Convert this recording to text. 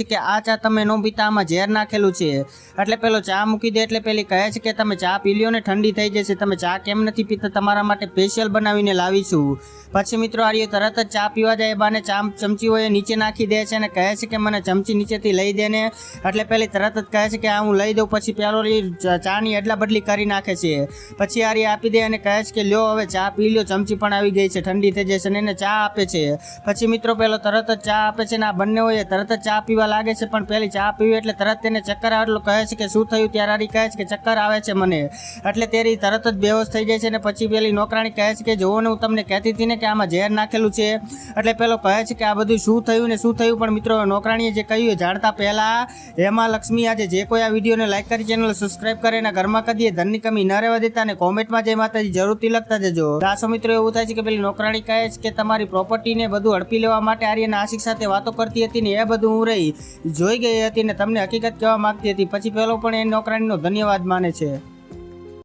કે આ ચા તમે નો પીતા, આમાં ઝેર નાખેલું છે। એટલે પેલો ચા મૂકી દે એટલે પેલી કહે છે કે તમે ચા પી લ્યો ને ઠંડી થઈ જશે, તમે ચા કેમ નથી પીતા, તમારા માટે સ્પેશિયલ બનાવીને લાવીશું। પછી મિત્રો આર્યો તરત જ ચા પીવા જાય, બાને ચા ચમચી હોય નીચે નાખી દે છે અને કહે છે કે મને ચમચી નીચેથી લઈ દે ને। એટલે પેલી તરત જ કહે છે કે આ હું લઈ દઉં। પછી પેલો ચાની અદલા બદલી કરી નાખે છે। પછી આર્ય આપી દે અને કહે છે કે લ્યો હવે ચા પી લ્યો, ચમચી પણ આવી ગઈ છે, ઠંડી થઈ જશે, અને એને ચા આપે છે। પછી મિત્રો પેલો તરત જ ચા આપે છે ને આ બંને હોય તરત જ ચા પીવા લાગે છે, પણ પેલી ચા પીવી એટલે તરત તેને ચક્કર આવે। એટલું કહે છે કે શું થયું? ત્યારે આરી કહે છે કે ચક્કર આવે છે મને। એટલે તેરી તરત જ બેહોશ થઈ જાય છે અને પછી પેલી નોકરાણી કહે છે કે જોવો ને હું તમને કહેતી હતી ને કે આમાં ઝેર નાખેલું છે। એટલે પેલો કહે છે કે આ બધું શું થયું ને શું થયું, પણ મિત્રો નોકરાણીએ જે કહ્યું એ જાણતા પહેલા હેમા લક્ષ્મી આજે જે કોઈ આ વિડીયોને લાઈક કરી, ચેનલ સબસ્ક્રાઈબ કરે અને ઘરમાં કદીએ ધનની કમી ન રહેવા દેતા અને કોમેન્ટમાં જય માતાજી જરૂરથી લખતા જજો। દાસો મિત્રો એવું થાય છે કે પેલી નોકરાણી કહે છે કે તમારી પ્રોપર્ટીને બધું હડપી લેવા માટે આર્યના આશિક સાથે વાતો કરતી હતી ને એ બધું હું રહી જોઈ ગઈ હતી ને તમને હકીકત કહેવા માંગતી હતી। પછી પેલો પણ એ નોકરાણીનો ધન્યવાદ માને છે।